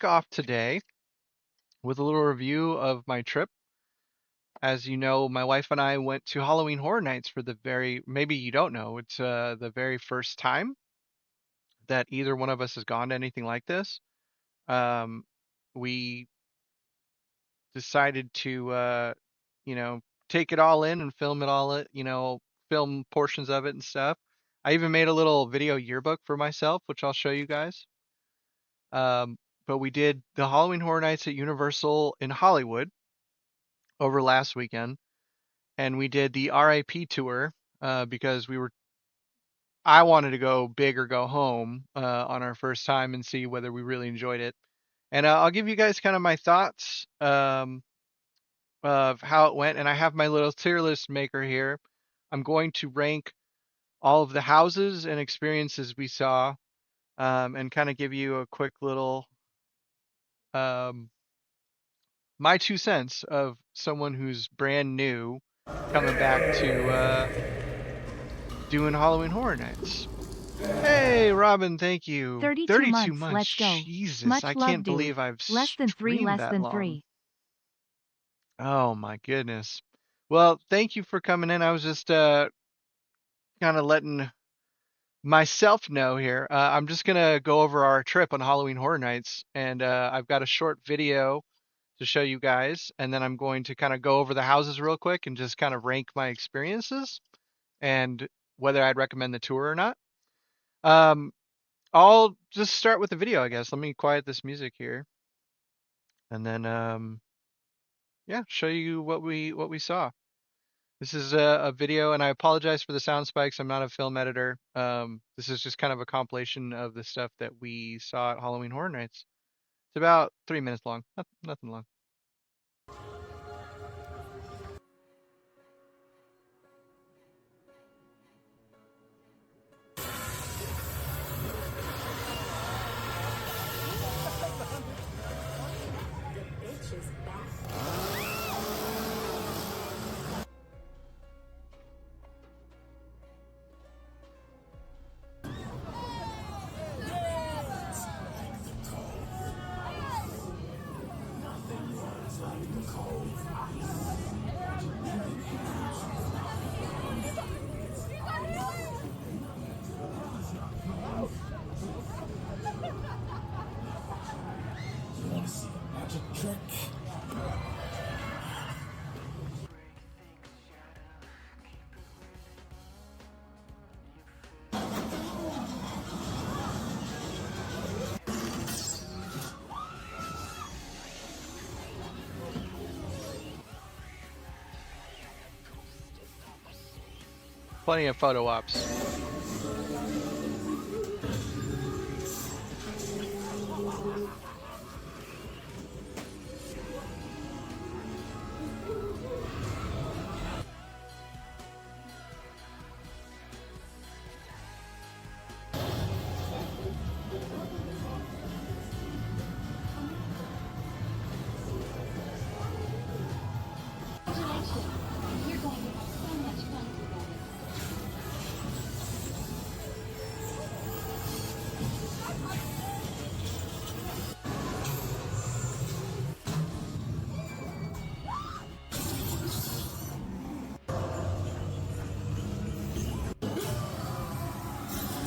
kick off today with a little review of my trip. As you know, my wife and I went to Halloween Horror Nights for maybe you don't know, it's the very first time that either one of us has gone to anything like this. Um, we decided to, take it all in and film it all, film portions of it and stuff. I even made a little video yearbook for myself, which I'll show you guys. But we did the Halloween Horror Nights at Universal in Hollywood over last weekend, and we did the RIP tour because I wanted to go big or go home on our first time and see whether we really enjoyed it. And I'll give you guys kind of my thoughts of how it went. And I have my little tier list maker here. I'm going to rank all of the houses and experiences we saw and kind of give you a quick little um, my 2 cents of someone who's brand new coming back to doing Halloween Horror Nights. Hey, Robin, thank you. 32 months. Let's go. Jesus, Much I love, can't dude. believe I've Less than 3, streamed less that than long. 3. Oh my goodness. Well, thank you for coming in. I was just kind of letting myself know here. I'm just gonna go over our trip on Halloween Horror Nights, and I've got a short video to show you guys, and then I'm going to kind of go over the houses real quick and just kind of rank my experiences and whether I'd recommend the tour or not. I'll just start with the video, I guess. Let me quiet this music here, and then yeah, show you what we saw. This is a video, and I apologize for the sound spikes. I'm not a film editor. This is just kind of a compilation of the stuff that we saw at Halloween Horror Nights. It's about 3 minutes long, nothing long. Plenty of photo ops.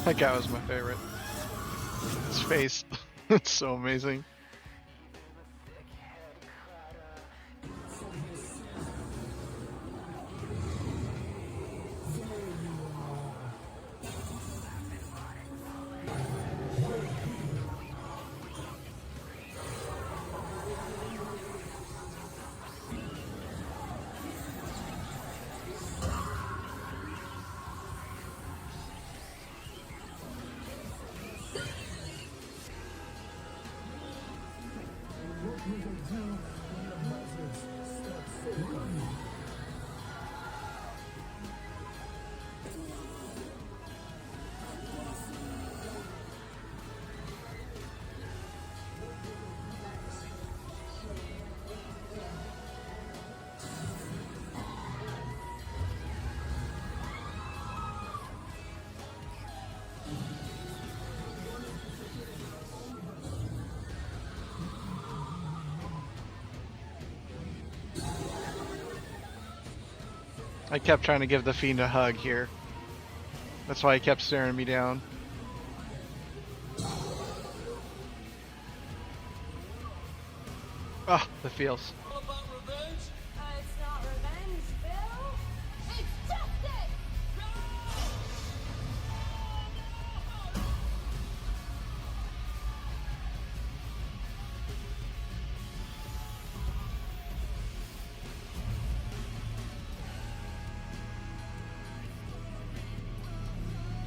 That guy was my favorite. His face, it's so amazing. I kept trying to give the fiend a hug here. That's why he kept staring me down. Oh, the feels. All about revenge? It's not revenge, Bill. It's justice!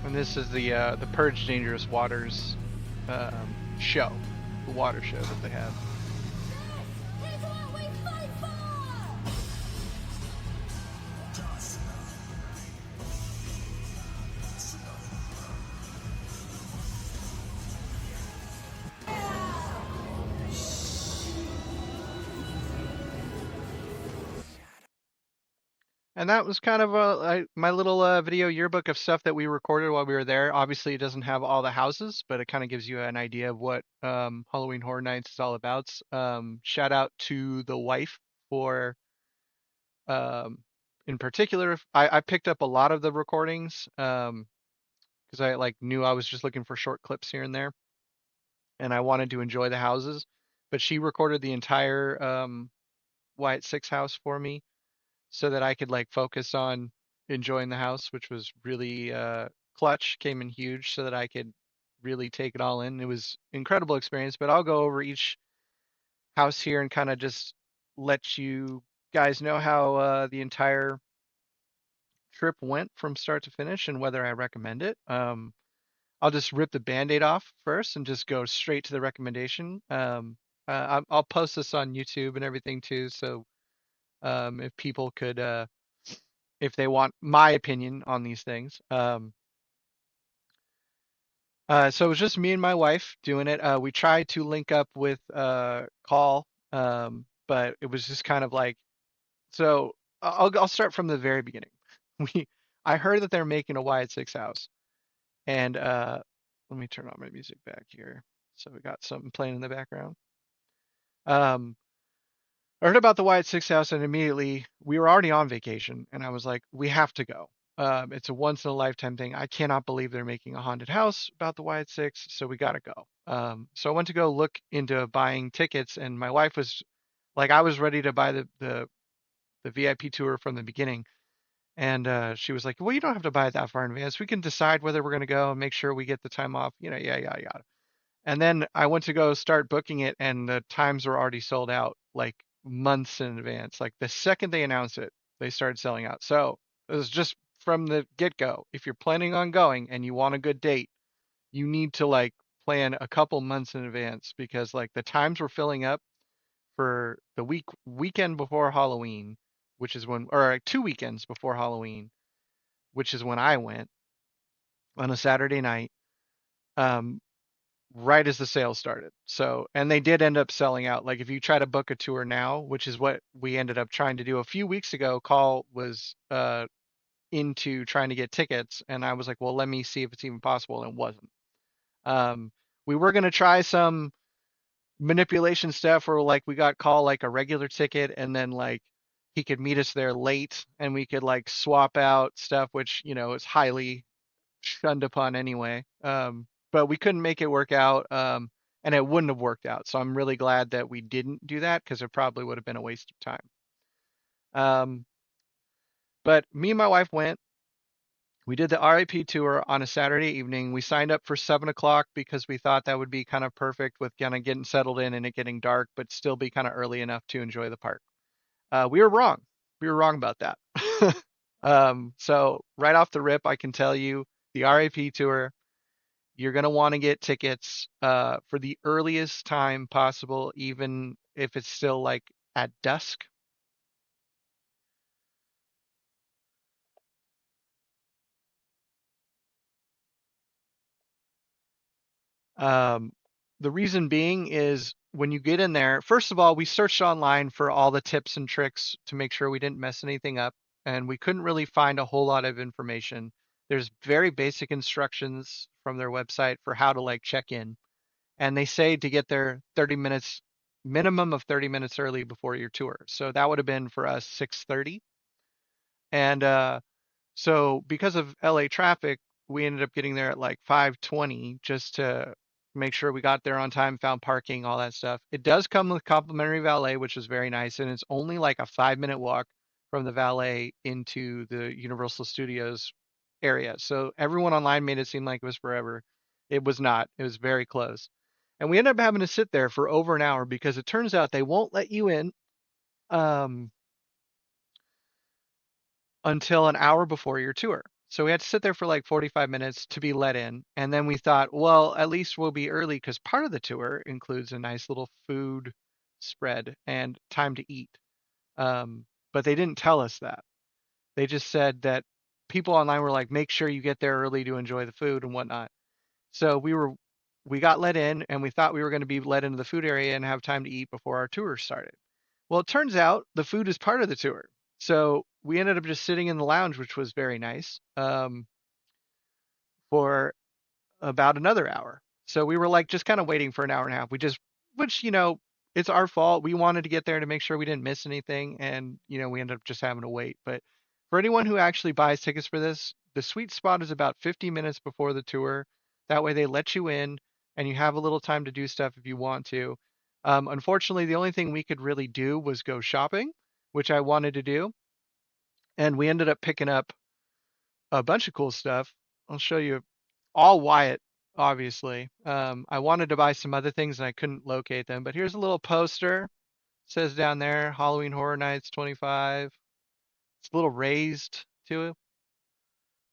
And this is the Purge Dangerous Waters show, the water show that they have. This is what we fight for! And that was kind of my little video yearbook of stuff that we recorded while we were there. Obviously, it doesn't have all the houses, but it kind of gives you an idea of what Halloween Horror Nights is all about. Shout out to the wife for, um, in particular, I picked up a lot of the recordings because I like knew I was just looking for short clips here and there, and I wanted to enjoy the houses. But she recorded the entire Wyatt Six house for me so that I could like focus on enjoying the house, which was really clutch, came in huge so that I could really take it all in. It was incredible experience, but I'll go over each house here and kind of just let you guys know how the entire trip went from start to finish and whether I recommend it. I'll just rip the band-aid off first and just go straight to the recommendation. I'll post this on YouTube and everything too, so if people could if they want my opinion on these things. So it was just me and my wife doing it. We tried to link up with Call, but it was just kind of like so. I'll start from the very beginning. We I heard that they're making a Wyatt Six house, and let me turn on my music back here. So we got something playing in the background. Um, I heard about the Wyatt Six house, and immediately we were already on vacation, and I was like, we have to go. It's a once in a lifetime thing. I cannot believe they're making a haunted house about the Wyatt Six, so we got to go. So I went to go look into buying tickets, and my wife was like, I was ready to buy the VIP tour from the beginning, and she was like, well, you don't have to buy it that far in advance. We can decide whether we're going to go and make sure we get the time off. Yeah, yeah, yeah. And then I went to go start booking it, and the times were already sold out like months in advance. Like the second they announced it, they started selling out. So it was just from the get go. If you're planning on going and you want a good date, you need to like plan a couple months in advance because like the times were filling up for the weekend before Halloween, which is when, or like 2 weekends before Halloween, which is when I went on a Saturday night. Um, right as the sales started. So, and they did end up selling out. Like if you try to book a tour now, which is what we ended up trying to do a few weeks ago, Call was into trying to get tickets and I was like, "Well, let me see if it's even possible." And it wasn't. Um we were going to try some manipulation stuff where like we got Call like a regular ticket and then like he could meet us there late and we could like swap out stuff which, is highly shunned upon anyway. But we couldn't make it work out, and it wouldn't have worked out. So I'm really glad that we didn't do that because it probably would have been a waste of time. Um, but me and my wife went. We did the RIP tour on a Saturday evening. We signed up for 7 o'clock because we thought that would be kind of perfect with kind of getting settled in and it getting dark, but still be kind of early enough to enjoy the park. We were wrong. We were wrong about that. So right off the rip, I can tell you the RIP tour you're going to want to get tickets for the earliest time possible, even if it's still like at dusk. Um, the reason being is when you get in there, first of all, we searched online for all the tips and tricks to make sure we didn't mess anything up, and we couldn't really find a whole lot of information. There's very basic instructions from their website for how to like check in, and they say to get there 30 minutes minimum of 30 minutes early before your tour. So that would have been for us 6:30. And so because of LA traffic, we ended up getting there at like 5:20 just to make sure we got there on time, found parking, all that stuff. It does come with complimentary valet, which is very nice, and it's only like a 5-minute walk from the valet into the Universal Studios area. So everyone online made it seem like it was forever. It was not. It was very close. And we ended up having to sit there for over an hour because it turns out they won't let you in um, until an hour before your tour. So we had to sit there for like 45 minutes to be let in. And then we thought, well, at least we'll be early because part of the tour includes a nice little food spread and time to eat. But they didn't tell us that. They just said that people online were like, make sure you get there early to enjoy the food and whatnot. So we got let in and we thought we were going to be let into the food area and have time to eat before our tour started. Well, it turns out the food is part of the tour. So we ended up just sitting in the lounge, which was very nice, for about another hour. So we were like just kind of waiting for an hour and a half. Which, it's our fault. We wanted to get there to make sure we didn't miss anything. And, we ended up just having to wait. But for anyone who actually buys tickets for this, the sweet spot is about 50 minutes before the tour. That way they let you in and you have a little time to do stuff if you want to. Unfortunately, the only thing we could really do was go shopping, which I wanted to do. And we ended up picking up a bunch of cool stuff. I'll show you all Wyatt, obviously. I wanted to buy some other things and I couldn't locate them, but here's a little poster. It says down there, Halloween Horror Nights 25. It's a little raised to it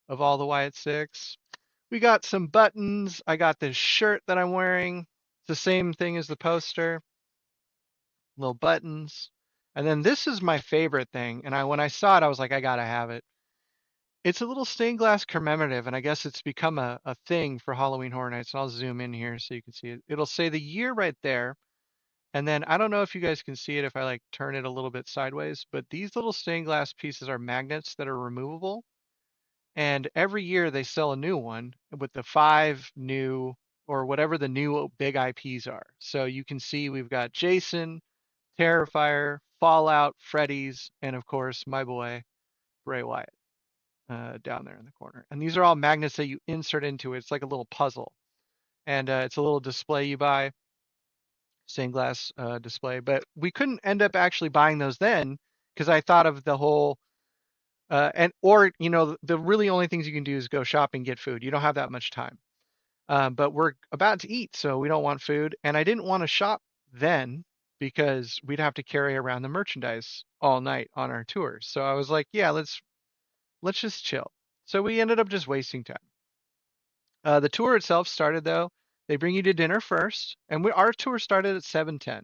of all the Wyatt sticks. We got some buttons. I got this shirt that I'm wearing. It's the same thing as the poster. Little buttons. And then this is my favorite thing. And when I saw it, I was like, I gotta have it. It's a little stained glass commemorative, and I guess it's become a thing for Halloween Horror Nights. And I'll zoom in here so you can see it. It'll say the year right there. And then I don't know if you guys can see it if I like turn it a little bit sideways, but these little stained glass pieces are magnets that are removable. And every year they sell a new one with the 5 new or whatever the new big IPs are. So you can see we've got Jason, Terrifier, Fallout, Freddy's, and of course my boy Bray Wyatt down there in the corner. And these are all magnets that you insert into it. It's like a little puzzle, and it's a little display you buy, stained glass display. But we couldn't end up actually buying those then because I thought of the whole and or the really only things you can do is go shopping, get food. You don't have that much time. But we're about to eat, so we don't want food, and I didn't want to shop then because we'd have to carry around the merchandise all night on our tours. So I was like, yeah, let's just chill. So we ended up just wasting time. The tour itself started though. They bring you to dinner first, and our tour started at 7:10.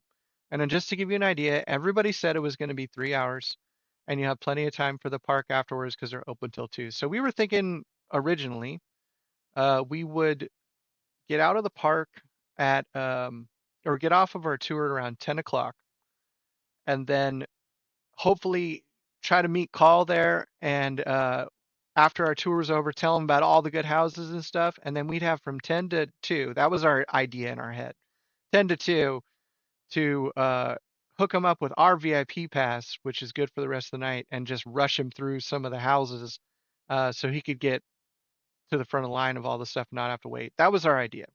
And then just to give you an idea, everybody said it was going to be 3 hours, and you have plenty of time for the park afterwards because they're open till 2. So we were thinking originally we would get out of the park at or get off of our tour around 10 o'clock, and then hopefully try to meet Call there and after our tour was over, tell him about all the good houses and stuff, and then we'd have from 10 to 2. That was our idea in our head. 10 to 2 to hook him up with our VIP pass, which is good for the rest of the night, and just rush him through some of the houses so he could get to the front of the line of all the stuff and not have to wait. That was our idea.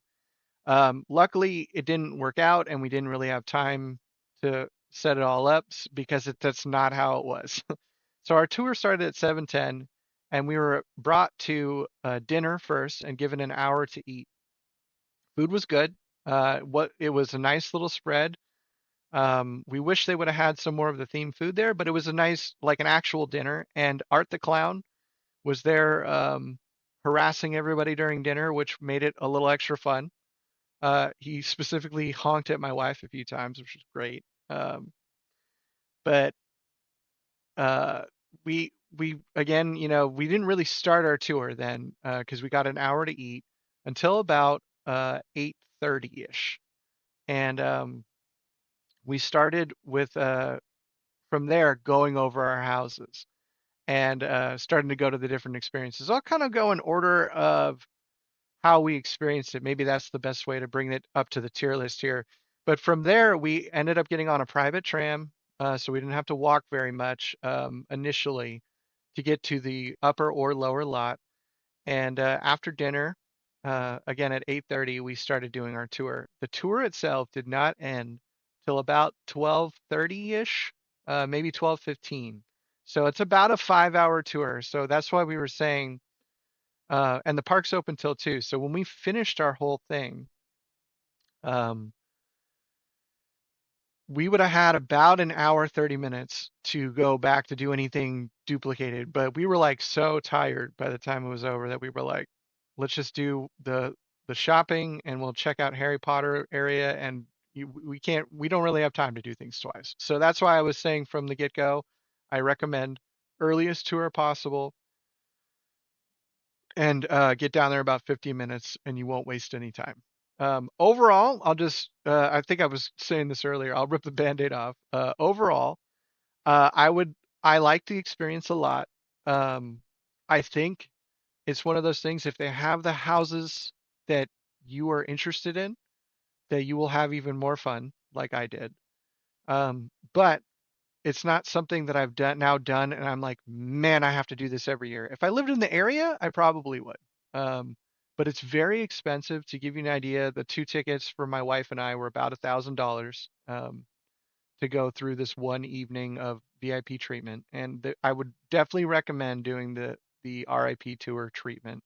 Luckily, it didn't work out, and we didn't really have time to set it all up because that's not how it was. So our tour started at 7:10, and we were brought to dinner first and given an hour to eat. Food was good. What it was a nice little spread. We wish they would have had some more of the themed food there, but it was a nice, like an actual dinner. And Art the Clown was there harassing everybody during dinner, which made it a little extra fun. He specifically honked at my wife a few times, which was great. But uh, we again, we didn't really start our tour then because we got an hour to eat until about 8:30 ish, and we started with from there going over our houses and starting to go to the different experiences. I'll kind of go in order of how we experienced it. Maybe that's the best way to bring it up to the tier list here. But from there, we ended up getting on a private tram, so we didn't have to walk very much initially. to get to the upper or lower lot. And after dinner, again at 8:30, we started doing our tour. The tour itself did not end till about 12:30-ish, maybe 12:15. So it's about a 5-hour tour. So that's why we were saying, and the park's open till 2. So when we finished our whole thing, um, we would have had about an hour, 30 minutes to go back to do anything duplicated. But we were like so tired by the time it was over that we were like, let's just do the shopping and we'll check out Harry Potter area and we don't really have time to do things twice. So that's why I was saying from the get-go, I recommend earliest tour possible and get down there about 15 minutes and you won't waste any time. Overall, I think I was saying this earlier, I'll rip the band-aid off. Overall, I would, I like the experience a lot. Um, I think it's one of those things, if they have the houses that you are interested in, that you will have even more fun, like I did. But it's not something that I've done, and I'm like, man, I have to do this every year. If I lived in the area, I probably would. Um, but it's very expensive. To give you an idea, the two tickets for my wife and I were about $1,000 to go through this one evening of VIP treatment, and I would definitely recommend doing the RIP tour treatment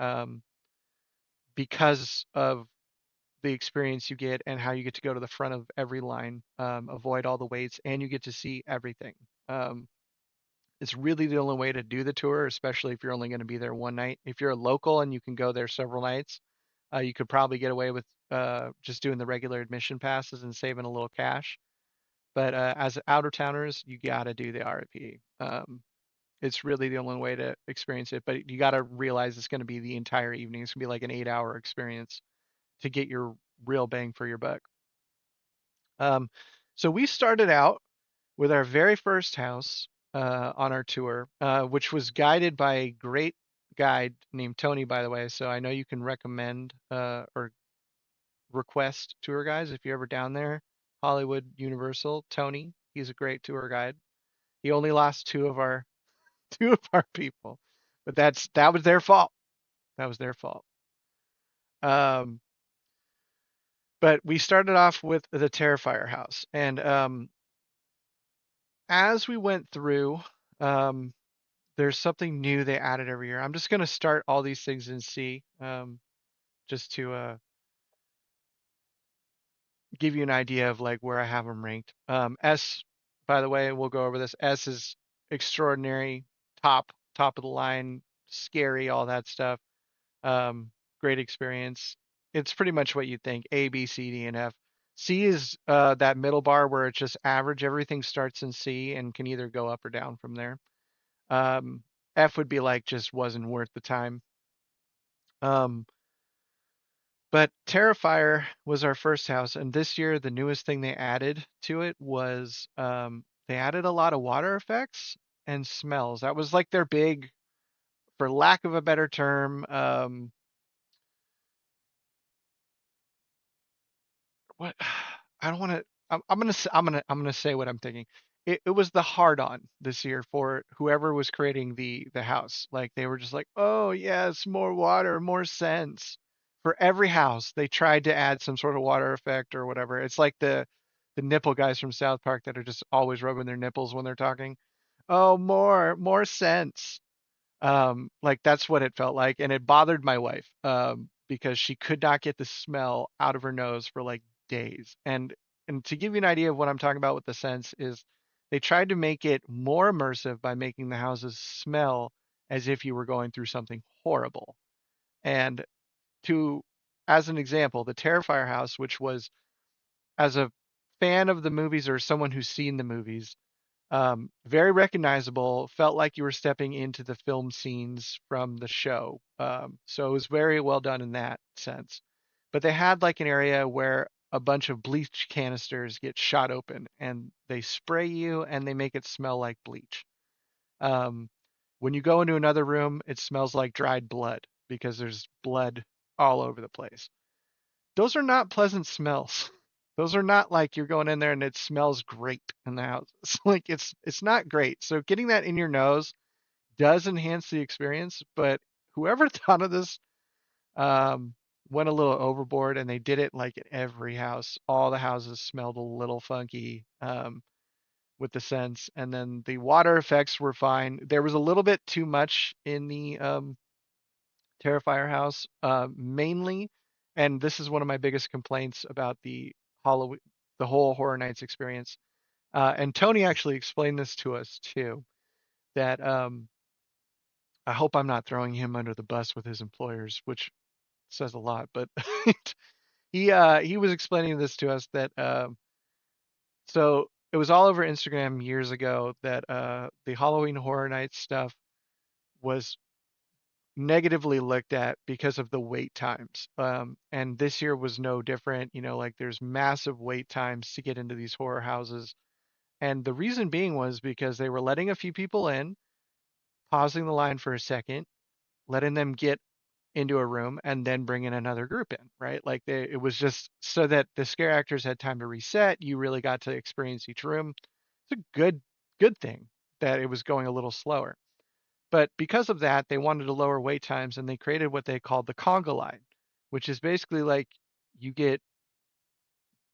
um, because of the experience you get and how you get to go to the front of every line, avoid all the waits, and you get to see everything. Um, it's really the only way to do the tour, especially if you're only going to be there one night. If you're a local and you can go there several nights, you could probably get away with just doing the regular admission passes and saving a little cash. But as outer towners, you got to do the RIP. It's really the only way to experience it. But you got to realize it's going to be the entire evening. It's going to be like an 8-hour experience to get your real bang for your buck. Um, so we started out with our very first house on our tour, which was guided by a great guide named Tony, by the way. So I know you can recommend or request tour guides if you're ever down there. Hollywood, Universal, Tony. He's a great tour guide. He only lost two of our people, but that was their fault. That was their fault. Um, but we started off with the Terrifier house, and as we went through, um, there's something new they added every year. I'm just gonna start all these things in C, just to give you an idea of like where I have them ranked. S, by the way, we'll go over this. S is extraordinary, top of the line, scary, all that stuff. Um, Great experience. It's pretty much what you think. A, B, C, D, and F. C is that middle bar where it's just average. Everything starts in C and can either go up or down from there. Um, F would be like just wasn't worth the time. Um, but Terrifier was our first house, and this year the newest thing they added to it was they added a lot of water effects and smells. That was like their big, for lack of a better term, what I don't want to. I'm gonna say what I'm thinking. It was the hard on this year for whoever was creating the house. Like they were just like, oh yes, more water, more scents. For every house, they tried to add some sort of water effect or whatever. It's like the nipple guys from South Park that are just always rubbing their nipples when they're talking. Oh, more scents. Like that's what it felt like, and it bothered my wife because she could not get the smell out of her nose for like days. And to give you an idea of what I'm talking about with the scents is they tried to make it more immersive by making the houses smell as if you were going through something horrible. And to as an example, the Terrifier house, which was as a fan of the movies or someone who's seen the movies, very recognizable, felt like you were stepping into the film scenes from the show. So it was very well done in that sense. But they had like an area where a bunch of bleach canisters get shot open and they spray you and they make it smell like bleach. Um, when you go into another room, it smells like dried blood because there's blood all over the place. Those are not pleasant smells. Those are not like you're going in there and it smells great in the house. Like it's not great. So getting that in your nose does enhance the experience, but whoever thought of this um, went a little overboard, and they did it like at every house. All the houses smelled a little funky with the scents, and then the water effects were fine. There was a little bit too much in the Terrifier house, mainly, and this is one of my biggest complaints about Halloween, the whole Horror Nights experience. And Tony actually explained this to us too. That I hope I'm not throwing him under the bus with his employers, which says a lot. But he was explaining this to us that so it was all over Instagram years ago that the Halloween Horror Nights stuff was negatively looked at because of the wait times. And this year was no different. You know, like there's massive wait times to get into these horror houses. And the reason being was because they were letting a few people in, pausing the line for a second, letting them get into a room, and then bringing another group in, right? Like it was just so that the scare actors had time to reset. You really got to experience each room. It's a good thing that it was going a little slower. But because of that, they wanted to lower wait times, and they created what they called the conga line, which is basically like you get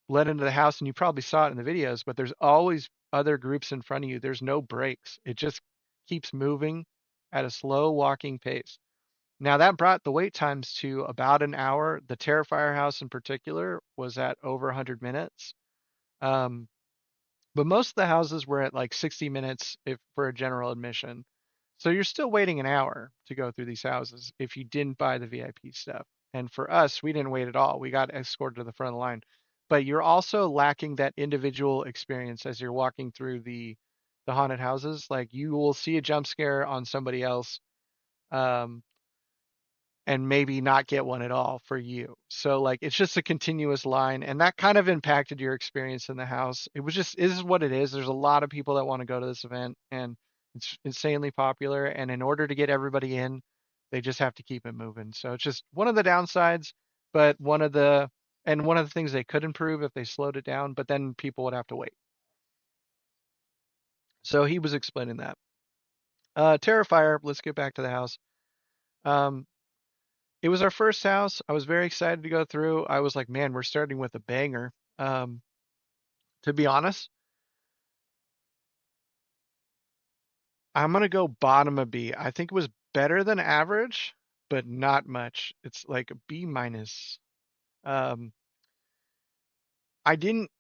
let into the house, and you probably saw it in the videos, but there's always other groups in front of you. There's no breaks. It just keeps moving at a slow walking pace. Now that brought the wait times to about an hour. The Terrifier house in particular was at over 100 minutes. Um, but most of the houses were at like 60 minutes if for a general admission. So you're still waiting an hour to go through these houses if you didn't buy the VIP stuff. And for us, we didn't wait at all. We got escorted to the front of the line. But you're also lacking that individual experience as you're walking through the haunted houses. Like you will see a jump scare on somebody else, um, and maybe not get one at all for you. So like it's just a continuous line, and that kind of impacted your experience in the house. It was just is what it is. There's a lot of people that want to go to this event, and it's insanely popular, and in order to get everybody in, they just have to keep it moving. So it's just one of the downsides, but one of the things they could improve if they slowed it down, but then people would have to wait. So he was explaining that. Terrifier, let's get back to the house. Um, It was our first house. I was very excited to go through. I was like, man, we're starting with a banger. Um, to be honest, I'm gonna go bottom of B. I think it was better than average, but not much. It's like a B minus. Um, I didn't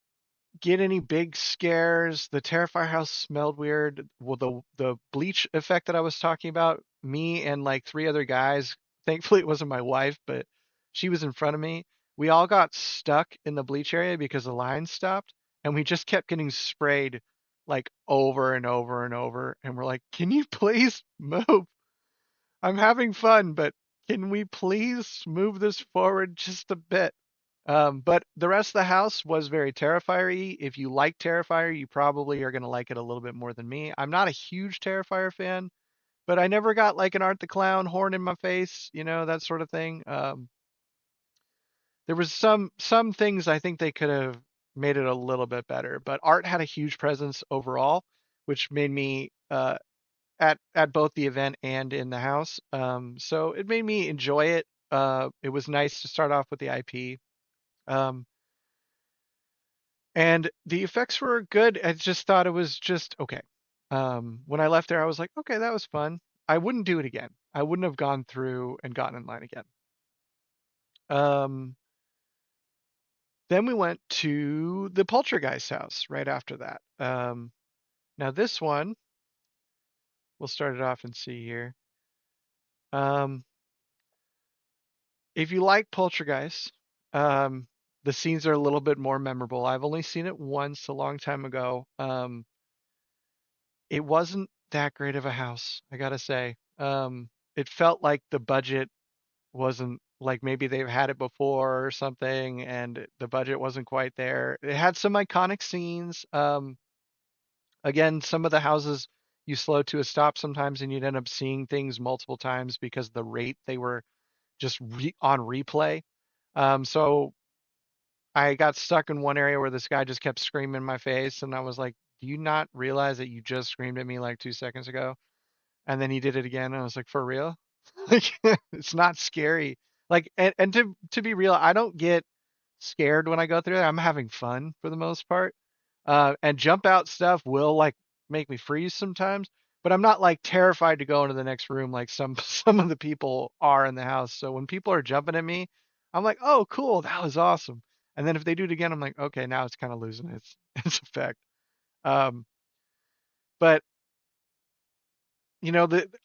get any big scares. The Terrifier house smelled weird. Well, the bleach effect that I was talking about, me and like three other guys, thankfully it wasn't my wife, but she was in front of me. We all got stuck in the bleach area because the line stopped, and we just kept getting sprayed like over and over and over. And we're like, "Can you please move? I'm having fun, but can we please move this forward just a bit?" But the rest of the house was very Terrifier-y. If you like Terrifier, you probably are going to like it a little bit more than me. I'm not a huge Terrifier fan, but I never got like an Art the Clown horn in my face, you know, that sort of thing. There was some things I think they could have made it a little bit better, but Art had a huge presence overall, which made me at both the event and in the house. So it made me enjoy it. It was nice to start off with the IP. Um, and the effects were good. I just thought it was just okay. When I left there, I was like, okay, that was fun. I wouldn't do it again. I wouldn't have gone through and gotten in line again. Um, then we went to the Poltergeist house right after that. Now this one, we'll start it off and see here. Um, if you like Poltergeist, um, the scenes are a little bit more memorable. I've only seen it once a long time ago. It wasn't that great of a house, I gotta say. It felt like the budget wasn't like maybe they've had it before or something, and the budget wasn't quite there. It had some iconic scenes. Again, some of the houses you slow to a stop sometimes, and you'd end up seeing things multiple times because the rate they were just on replay. So I got stuck in one area where this guy just kept screaming in my face, and I was like, "Do you not realize that you just screamed at me like 2 seconds ago?" And then he did it again, and I was like, for real? Like, it's not scary. Like, and to be real, I don't get scared when I go through there. I'm having fun for the most part. And jump out stuff will like make me freeze sometimes, but I'm not like terrified to go into the next room like some some of the people are in the house. So when people are jumping at me, I'm like, oh, cool, that was awesome. And then if they do it again, I'm like, okay, now it's kind of losing its its effect. Um, but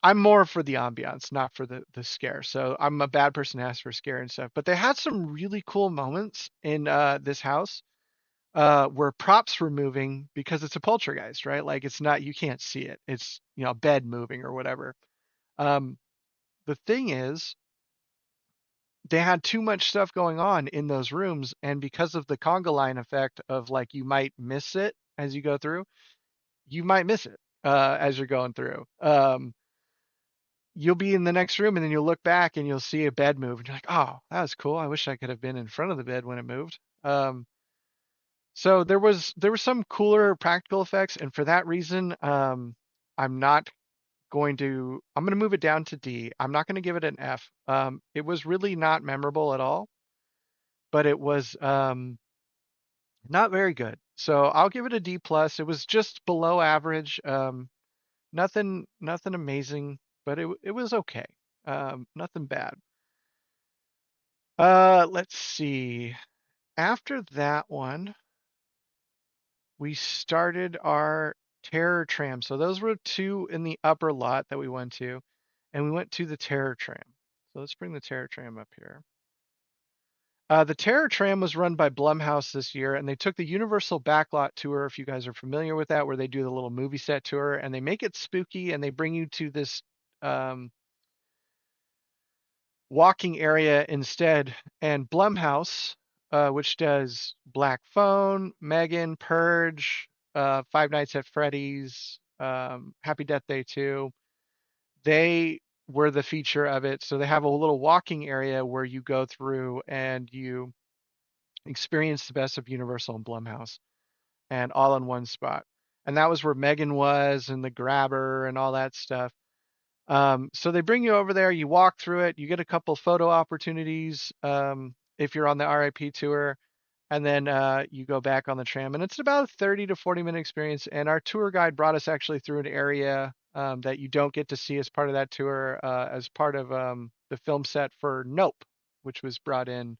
I'm more for the ambiance, not for the scare. So I'm a bad person to ask for scare and stuff. But they had some really cool moments in this house where props were moving because it's a poltergeist, right? Like it's not, you can't see it. It's a bed moving or whatever. Um, the thing is, they had too much stuff going on in those rooms, and because of the conga line effect of like you might miss it as you go through, you might miss it as you're going through. You'll be in the next room and then you'll look back and you'll see a bed move and you're like, oh, that was cool. I wish I could have been in front of the bed when it moved. So there were some cooler practical effects, and for that reason, I'm not I'm going to move it down to D. I'm not going to give it an F. It was really not memorable at all, but it was not very good. So I'll give it a D plus. It was just below average. Nothing amazing, but it was okay. Nothing bad. Let's see. After that one, we started our terror tram. So those were two in the upper lot that we went to, and we went to the terror tram. So let's bring the terror tram up here. The terror tram was run by Blumhouse this year, and they took the Universal Backlot tour, if you guys are familiar with that, where they do the little movie set tour, and they make it spooky, and they bring you to this um, walking area instead. And Blumhouse, which does Black Phone, Megan, Purge, Five Nights at Freddy's, Happy Death Day 2, they were the feature of it. So they have a little walking area where you go through and you experience the best of Universal and Blumhouse, and all in one spot. And that was where Megan was, and the grabber and all that stuff. So they bring you over there, you walk through it, you get a couple photo opportunities if you're on the RIP tour, and then you go back on the tram. And it's about a 30 to 40-minute experience. And our tour guide brought us actually through an area that you don't get to see as part of that tour, as part of the film set for Nope, which was brought in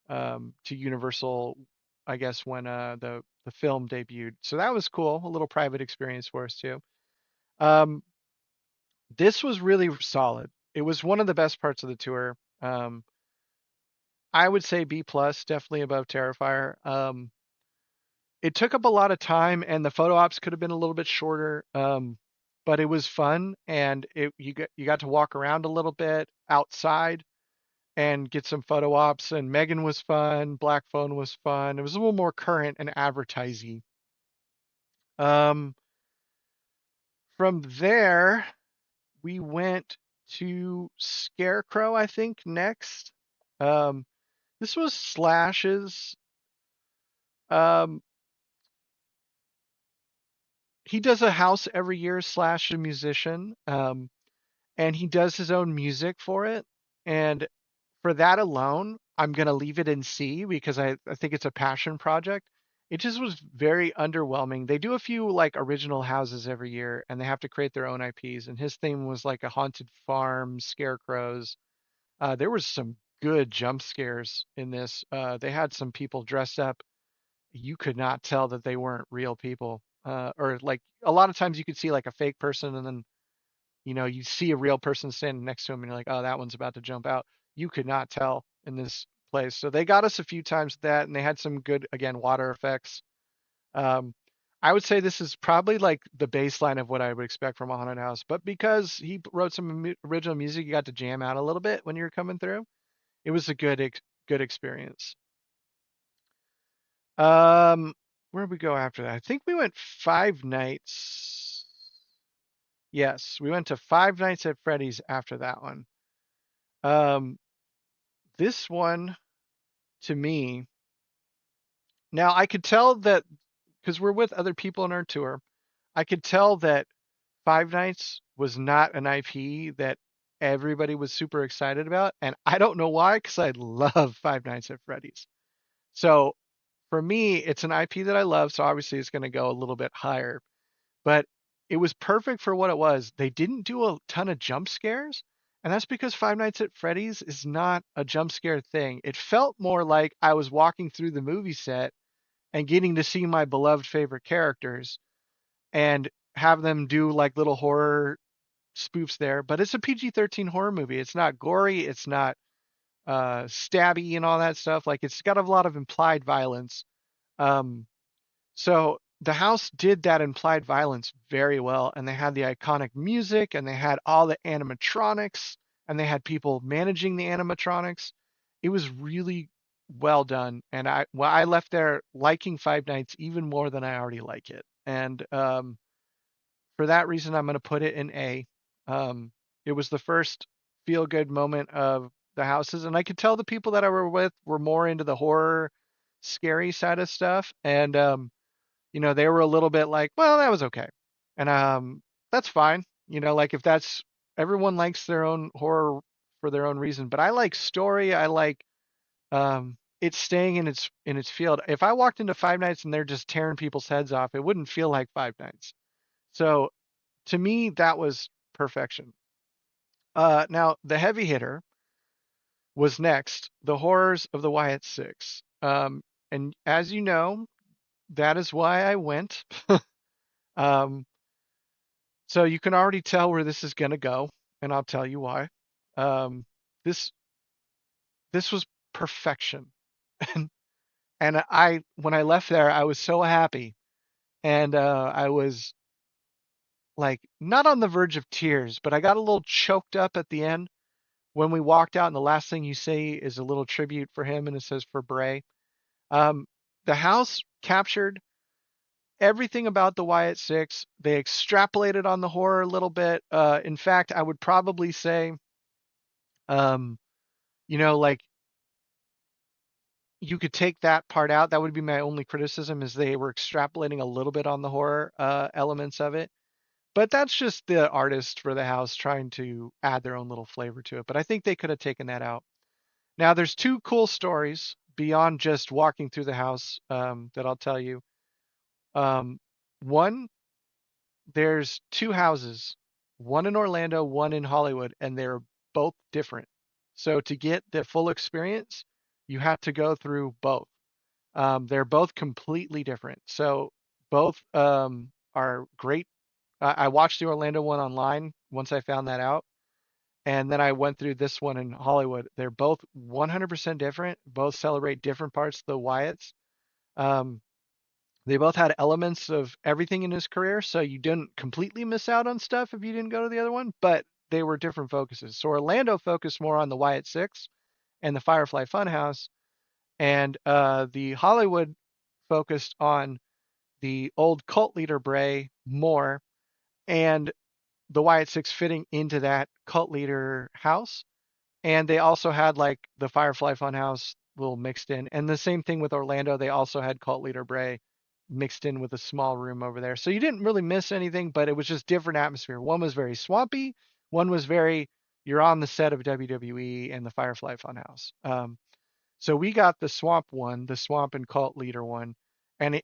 to Universal, I guess, when the film debuted. So that was cool, a little private experience for us too. Um, this was really solid. It was one of the best parts of the tour. I would say B plus, definitely above Terrifier. It took up a lot of time, and the photo ops could have been a little bit shorter. But it was fun, and you got to walk around a little bit outside and get some photo ops. And Megan was fun. Black Phone was fun. It was a little more current and advertising. Um, from there, we went to Scarecrow, I think, next. Um, this was Slash's. Um, he does a house every year, Slash a musician, and he does his own music for it. And for that alone, I'm gonna leave it in C because I think it's a passion project. It just was very underwhelming. They do a few like original houses every year, and they have to create their own IPs. And his theme was like a haunted farm, scarecrows. There was some good jump scares in this. They had some people dressed up. You could not tell that they weren't real people. Or like a lot of times you could see like a fake person, and then you see a real person standing next to him, and you're like, oh, that one's about to jump out. You could not tell in this place. So they got us a few times with that, and they had some good, again, water effects. Um, I would say this is probably like the baseline of what I would expect from a haunted house, but because he wrote some original music, you got to jam out a little bit when you were coming through. It was a good experience. Um, where did we go after that? I think we went 5 nights. Yes, we went to Five Nights at Freddy's after that one. Um, this one to me, now I could tell that because we're with other people on our tour, I could tell that Five Nights was not an IP that everybody was super excited about, and I don't know why, because I love Five Nights at Freddy's. So for me, it's an IP that I love, so obviously it's going to go a little bit higher. But it was perfect for what it was. They didn't do a ton of jump scares, and that's because Five Nights at Freddy's is not a jump scare thing. It felt more like I was walking through the movie set and getting to see my beloved favorite characters and have them do like little horror spoofs there. But it's a PG-13 horror movie. It's not gory. It's not stabby and all that stuff. Like it's got a lot of implied violence. Um, so the house did that implied violence very well, and they had the iconic music, and they had all the animatronics, and they had people managing the animatronics. It was really well done, and I left there liking Five Nights even more than I already like it. And for that reason, I'm going to put it in A. It was the first feel good moment of the houses, and I could tell the people that I were with were more into the horror, scary side of stuff, and they were a little bit like, well, that was okay. And that's fine. Like if that's everyone likes their own horror for their own reason, but I like story. I like it's staying in its field. If I walked into Five Nights and they're just tearing people's heads off, it wouldn't feel like Five Nights. So to me, that was perfection. Now the heavy hitter was next, the horrors of the Wyatt Six. And as you know, that is why I went. Um, So you can already tell where this is going to go, and I'll tell you why. Um, this this was perfection, and when I left there, I was so happy, and I was like not on the verge of tears, but I got a little choked up at the end when we walked out, and the last thing you say is a little tribute for him, and it says for Bray. Um, the house captured everything about the Wyatt Six. They extrapolated on the horror a little bit. In fact, I would probably say Um, like you could take that part out. That would be my only criticism is they were extrapolating a little bit on the horror elements of it. But that's just the artist for the house trying to add their own little flavor to it. But I think they could have taken that out. Now there's two cool stories beyond just walking through the house that I'll tell you. Um, one, there's two houses, one in Orlando, one in Hollywood, and they're both different. So to get the full experience, you have to go through both. They're both completely different. So both are great. I watched the Orlando one online once I found that out. And then I went through this one in Hollywood. They're both 100% different. Both celebrate different parts of the Wyatts. Um, they both had elements of everything in his career, so you didn't completely miss out on stuff if you didn't go to the other one, but they were different focuses. So Orlando focused more on the Wyatt Six and the Firefly Funhouse, and the Hollywood focused on the old cult leader Bray more, and the Wyatt Six fitting into that cult leader house. And they also had like the Firefly Funhouse little mixed in. And the same thing with Orlando. They also had Cult Leader Bray mixed in with a small room over there. So you didn't really miss anything, but it was just different atmosphere. One was very swampy. One was very, you're on the set of WWE and the Firefly Funhouse. So we got the swamp one, the swamp and cult leader one. And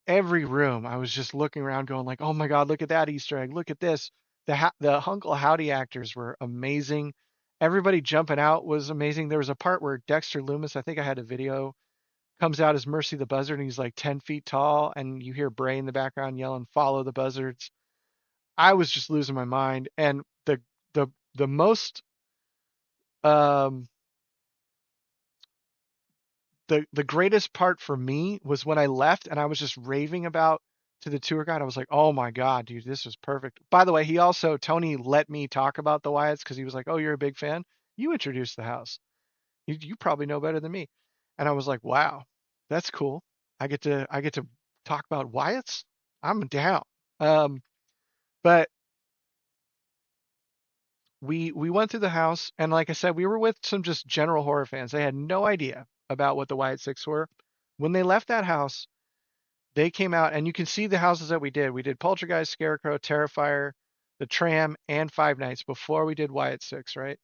every room, I was just looking around going like, oh my God, look at that Easter egg. Look at this. The Uncle Howdy actors were amazing. Everybody jumping out was amazing. There was a part where Dexter Loomis, I think I had a video, comes out as Mercy the Buzzard, and he's like 10 feet tall, and you hear Bray in the background yelling, "Follow the buzzards." I was just losing my mind. And the most um the greatest part for me was when I left and I was just raving about to the tour guide. I was like, "Oh my God, dude, this was perfect." By the way, Tony let me talk about the Wyatts because he was like, "Oh, you're a big fan. You introduced the house. You probably know better than me." And I was like, "Wow, that's cool. I get to talk about Wyatts. I'm down." Um, but we went through the house, and like I said, we were with some just general horror fans. They had no idea about what the Wyatt Six were. When they left that house, they came out, and you can see the houses that we did. We did Poltergeist, Scarecrow, Terrifier. the tram, and Five Nights before we did Wyatt Six, right?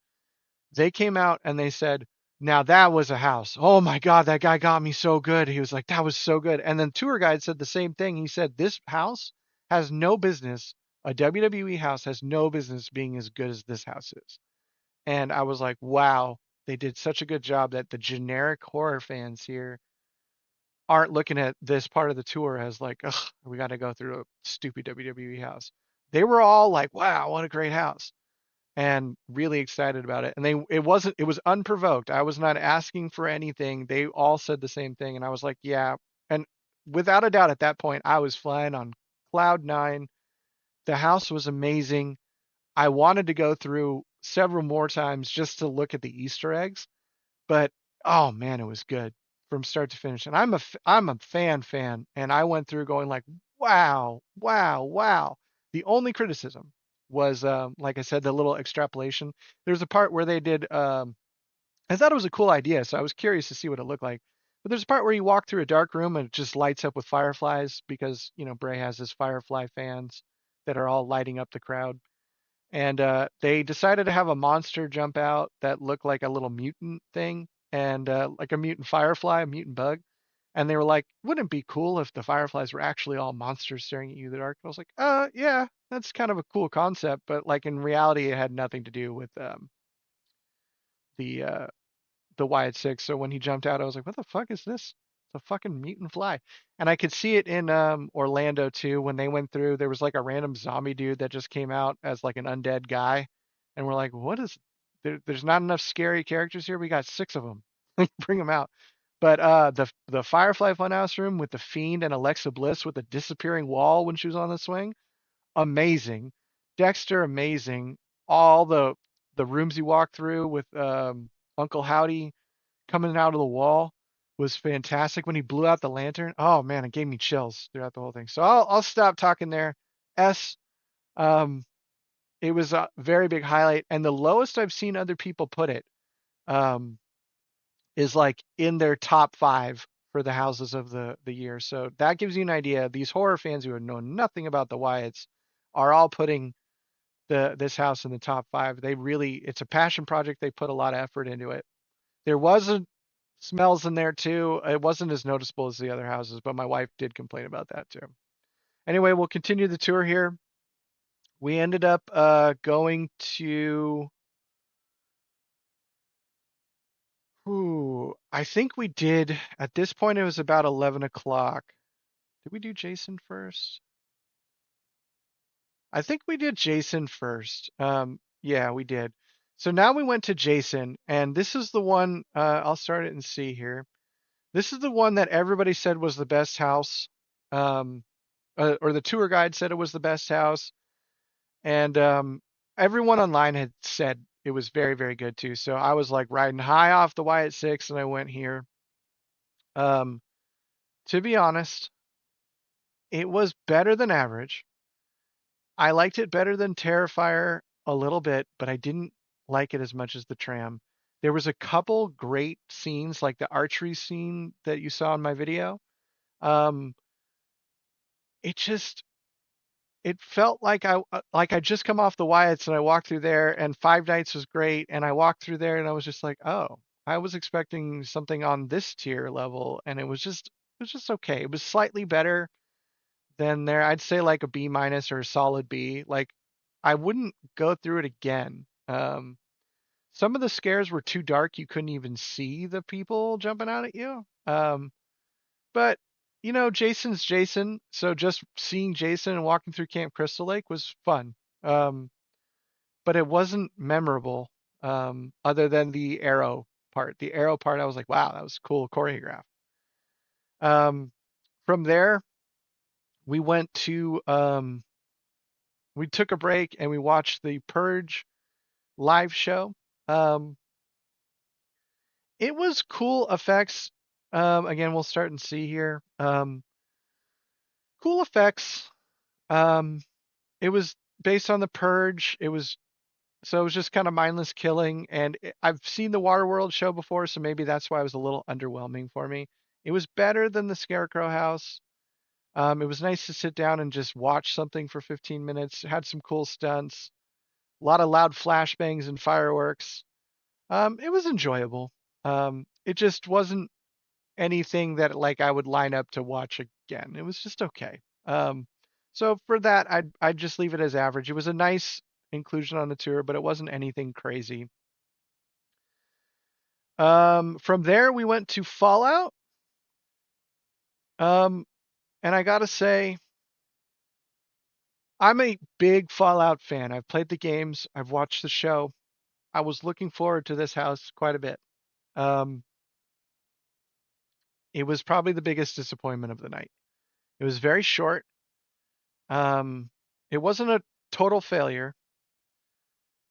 They came out and they said, now that was a house. Oh my God, that guy got me so good. He was like, that was so good. And then tour guide said the same thing. He said, this house has no business, a WWE house has no business being as good as this house is. And I was like, wow, they did such a good job that the generic horror fans here aren't looking at this part of the tour as like, ugh, we got to go through a stupid WWE house. They were all like, wow, what a great house and really excited about it. And it was unprovoked. I was not asking for anything. They all said the same thing. And I was like, yeah. And without a doubt at that point, I was flying on cloud nine. The house was amazing. I wanted to go through several more times just to look at the Easter eggs, but oh man, it was good from start to finish. And I'm a fan, and I went through going like, wow, wow, wow. The only criticism was, like I said, the little extrapolation. There's a part where they did. I thought it was a cool idea, so I was curious to see what it looked like. But there's a part where you walk through a dark room and it just lights up with fireflies because Bray has his firefly fans that are all lighting up the crowd. And they decided to have a monster jump out that looked like a little mutant thing and like a mutant firefly, a mutant bug. And they were like, wouldn't it be cool if the fireflies were actually all monsters staring at you in the dark? And I was like, yeah, that's kind of a cool concept, but like in reality, it had nothing to do with the uh, the Wyatt Six. So when he jumped out, I was like, what the fuck is this? It's a fucking mutant fly. And I could see it in Orlando too. When they went through, there was like a random zombie dude that just came out as like an undead guy. And we're like, what is there's not enough scary characters here. We got six of them. Bring them out. But the Firefly Funhouse room with the Fiend and Alexa Bliss with the disappearing wall when she was on the swing, amazing. Dexter, amazing. All the rooms you walk through with Uncle Howdy coming out of the wall was fantastic when he blew out the lantern. Oh man, it gave me chills throughout the whole thing. So I'll stop talking there. S, um, it was a very big highlight, and the lowest I've seen other people put it um, is like in their top five for the houses of the year. So that gives you an idea. These horror fans who know nothing about the Wyatts are all putting this house in the top five. It's a passion project. They put a lot of effort into it. There was a smells in there too. It wasn't as noticeable as the other houses, but my wife did complain about that too. Anyway, we'll continue the tour here. We ended up going to I think we did at this point it was about 11 o'clock. Did we do Jason first? I think we did Jason first. Yeah, we did. So now we went to Jason, and this is the one, I'll start it and see here. This is the one that everybody said was the best house, um, or the tour guide said it was the best house, and everyone online had said it was very, very good too. So I was like riding high off the Wyatt Six, and I went here. Um, to be honest, it was better than average. I liked it better than Terrifier a little bit, but I didn't like it as much as the tram. There was a couple great scenes, like the archery scene that you saw in my video. Um, it just it felt like I just come off the Wyatts and I walked through there and Five Nights was great and I walked through there and I was just like, oh, I was expecting something on this tier level and it was just okay. It was slightly better than there. I'd say like a B minus or a solid B. Like I wouldn't go through it again. Some of the scares were too dark. You couldn't even see the people jumping out at you. But Jason's Jason, so just seeing Jason and walking through Camp Crystal Lake was fun. Um, but it wasn't memorable, other than the arrow part. The arrow part, I was like, wow, that was cool choreograph. Um, from there, we went to we took a break and we watched the Purge live show. Um, it was cool effects. Again, we'll start and see here. Cool effects. Um, It was based on the Purge. It was just kind of mindless killing. And I've seen the Waterworld show before, so maybe that's why it was a little underwhelming for me. It was better than the Scarecrow House. It was nice to sit down and just watch something for 15 minutes. It had some cool stunts, a lot of loud flashbangs and fireworks. It was enjoyable. It just wasn't anything that like I would line up to watch again. It was just okay. So for that, I'd just leave it as average. It was a nice inclusion on the tour, but it wasn't anything crazy. From there we went to Fallout. Um, and I gotta say, I'm a big Fallout fan. I've played the games, I've watched the show. I was looking forward to this house quite a bit. Um, it was probably the biggest disappointment of the night. It was very short. Um, it wasn't a total failure,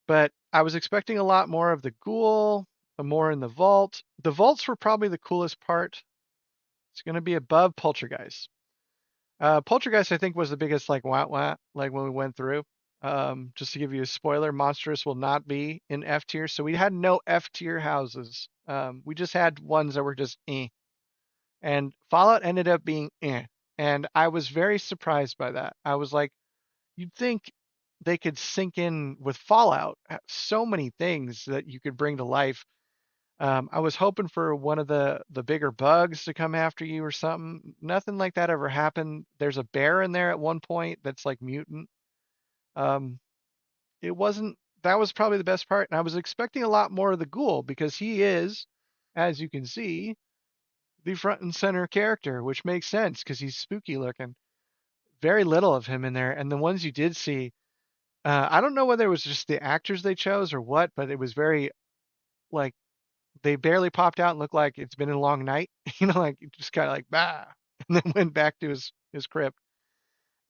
but I was expecting a lot more of the ghoul, more in the vault. The vaults were probably the coolest part. It's going to be above Poltergeist. Poltergeist, I think, was the biggest like wah wah like when we went through. Just to give you a spoiler, Monstrous will not be in F tier, so we had no F tier houses. We just had ones that were just eh, and Fallout ended up being eh, and I was very surprised by that. I was like, you'd think they could sink in with Fallout so many things that you could bring to life. I was hoping for one of the bigger bugs to come after you or something. Nothing like that ever happened. There's a bear in there at one point that's like mutant. Um, it wasn't. That was probably the best part, and I was expecting a lot more of the ghoul because he is, as you can see, the front and center character, which makes sense because he's spooky looking. Very little of him in there, and the ones you did see, I don't know whether it was just the actors they chose or what, but it was very like they barely popped out and looked like it's been a long night, like just kind of like bah, and then went back to his crypt.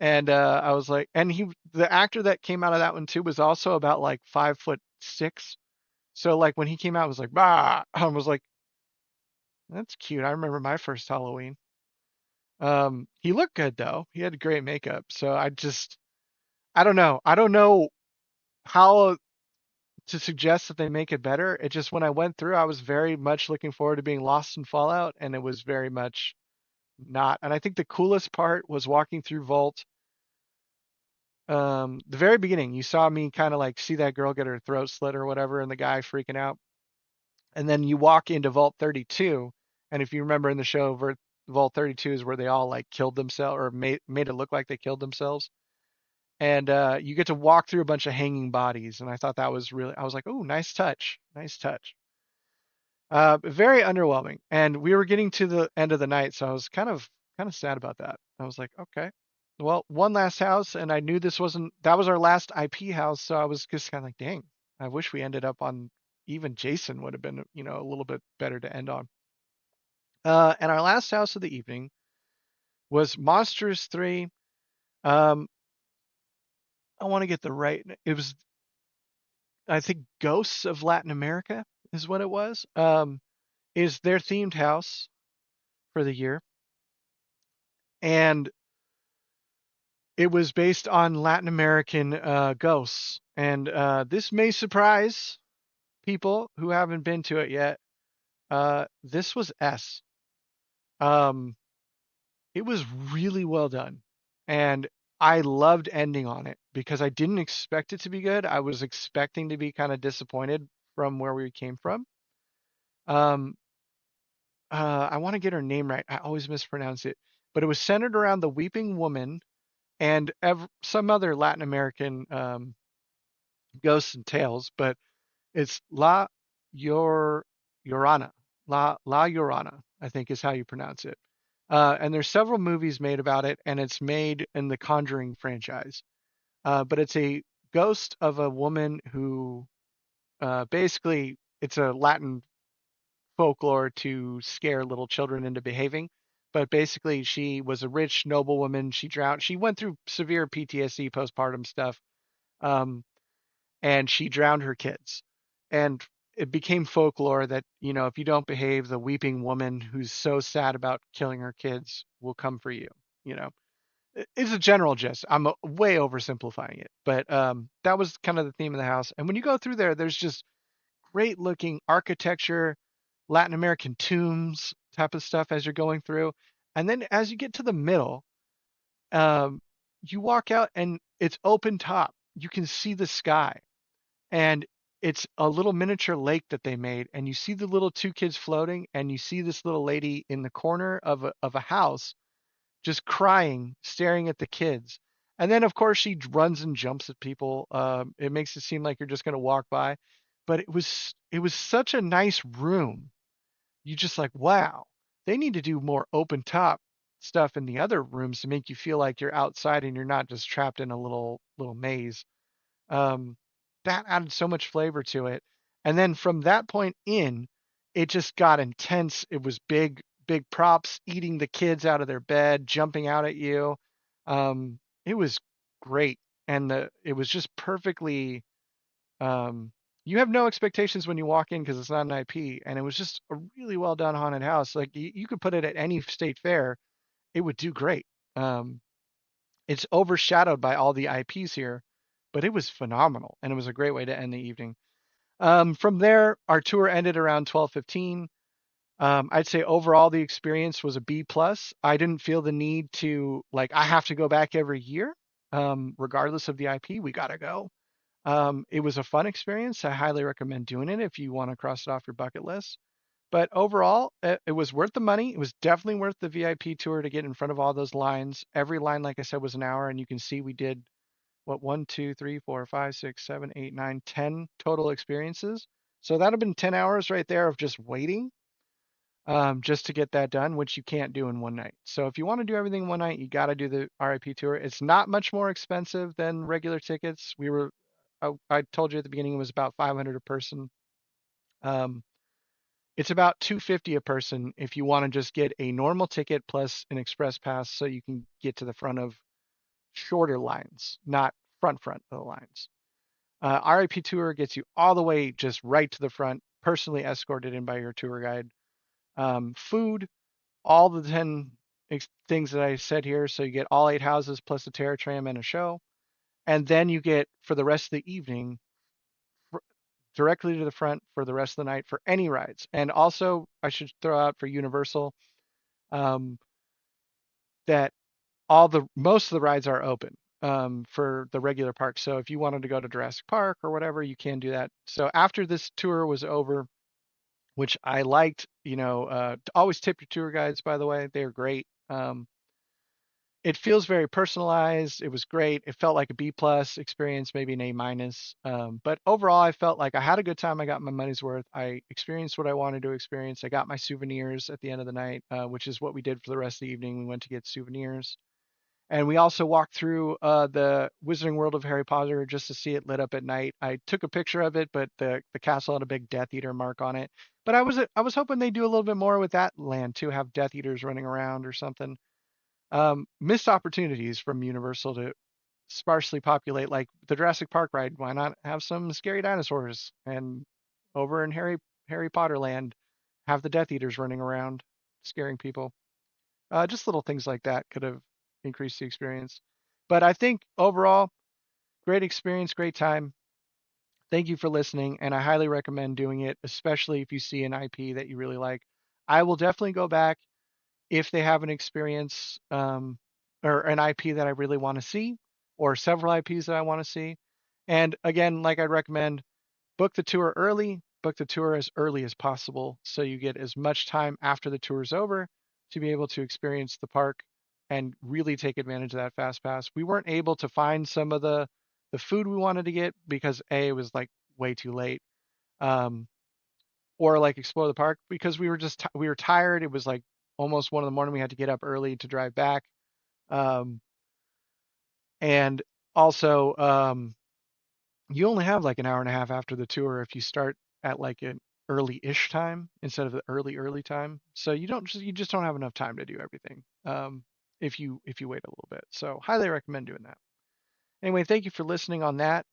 And I was like, and the actor that came out of that one too was also about like 5'6". So like when he came out, I was like, bah, I was like, that's cute. I remember my first Halloween. He looked good though. He had great makeup. So I don't know. I don't know how to suggest that they make it better. It just when I went through, I was very much looking forward to being lost in Fallout, and it was very much not. And I think the coolest part was walking through Vault. The very beginning, you saw me kind of like see that girl get her throat slit or whatever, and the guy freaking out. And then you walk into Vault 32, and if you remember in the show, Vault 32 is where they all like killed themselves or made it look like they killed themselves. And you get to walk through a bunch of hanging bodies, and I thought that was really. I was like, oh, nice touch, nice touch. Very underwhelming. And we were getting to the end of the night, so I was kind of sad about that. I was like, okay, well, one last house, and I knew this wasn't that was our last IP house, so I was just kind of like, dang, I wish we ended up on even Jason would have been, a little bit better to end on. And our last house of the evening was Monsters 3. Um, I want to get the right. It was, I think, Ghosts of Latin America is what it was. Is their themed house for the year. And it was based on Latin American ghosts. And this may surprise people who haven't been to it yet. This was S. Um, it was really well done, and I loved ending on it because I didn't expect it to be good. I was expecting to be kind of disappointed from where we came from. Um, I want to get her name right. I always mispronounce it, but it was centered around the Weeping Woman and some other Latin American ghosts and tales, but it's Llorona, La Llorona, I think is how you pronounce it. And there's several movies made about it, and it's made in the Conjuring franchise. But it's a ghost of a woman who basically it's a Latin folklore to scare little children into behaving. But basically, she was a rich noblewoman. She drowned. She went through severe PTSD, postpartum stuff. Um, and she drowned her kids. And it became folklore that, if you don't behave, the weeping woman who's so sad about killing her kids will come for you. You know, it's a general gist. I'm way oversimplifying it, but that was kind of the theme of the house. And when you go through there, there's just great looking architecture, Latin American tombs type of stuff as you're going through. And then as you get to the middle, um, you walk out and it's open top. You can see the sky, and it's a little miniature lake that they made, and you see the little two kids floating, and you see this little lady in the corner of a house just crying, staring at the kids. And then of course she runs and jumps at people. It makes it seem like you're just going to walk by, but it was such a nice room. You just like, wow, they need to do more open top stuff in the other rooms to make you feel like you're outside and you're not just trapped in a little maze. Um, that added so much flavor to it. And then from that point in, it just got intense. It was big props, eating the kids out of their bed, jumping out at you. It was great. And it was just perfectly, um, you have no expectations when you walk in because it's not an IP. And it was just a really well done haunted house. Like you could put it at any state fair, it would do great. Um, it's overshadowed by all the IPs here, but it was phenomenal, and it was a great way to end the evening. From there, our tour ended around 12:15. I'd say overall the experience was a B plus. I didn't feel the need to like I have to go back every year, regardless of the IP. We gotta go. It was a fun experience. I highly recommend doing it if you want to cross it off your bucket list. But overall, it was worth the money. It was definitely worth the VIP tour to get in front of all those lines. Every line, like I said, was an hour, and you can see we did what 1, 2, 3, 4, 5, 6, 7, 8, 9, 10 total experiences. So that'd have been 10 hours right there of just waiting, just to get that done, which you can't do in one night. So if you want to do everything in one night, you got to do the RIP tour. It's not much more expensive than regular tickets. I told you at the beginning it was about 500 a person. Um, it's about 250 a person if you want to just get a normal ticket plus an express pass so you can get to the front of shorter lines, not front of the lines. RIP tour gets you all the way just right to the front, personally escorted in by your tour guide. Food, all the 10 things that I said here. So you get all 8 houses plus a terror tram and a show. And then you get for the rest of the evening directly to the front for the rest of the night for any rides. And also, I should throw out for Universal um, that most of the rides are open for the regular park. So if you wanted to go to Jurassic Park or whatever, you can do that. So after this tour was over, which I liked, always tip your tour guides, by the way, they're great. It feels very personalized. It was great. It felt like a B plus experience, maybe an A minus. But overall, I felt like I had a good time. I got my money's worth. I experienced what I wanted to experience. I got my souvenirs at the end of the night, which is what we did for the rest of the evening. We went to get souvenirs. And we also walked through the Wizarding World of Harry Potter just to see it lit up at night. I took a picture of it, but the castle had a big Death Eater mark on it. But I was hoping they do a little bit more with that land too, have Death Eaters running around or something. Missed opportunities from Universal to sparsely populate like the Jurassic Park ride. Why not have some scary dinosaurs? And over in Harry Potter land, have the Death Eaters running around, scaring people. Just little things like that could have increased the experience. But I think overall, great experience, great time. Thank you for listening, and I highly recommend doing it, especially if you see an IP that you really like. I will definitely go back if they have an experience or an IP that I really want to see, or several IPs that I want to see. And again, like I'd recommend, book the tour early, book the tour as early as possible so you get as much time after the tour is over to be able to experience the park and really take advantage of that fast pass. We weren't able to find some of the food we wanted to get because A, it was like way too late. Um, or like explore the park because we were tired. It was like almost 1 in the morning. We had to get up early to drive back. Um, and also, you only have like an hour and a half after the tour if you start at like an early-ish time instead of the early time. So you just don't have enough time to do everything. If you wait a little bit. So highly recommend doing that. Anyway, thank you for listening on that.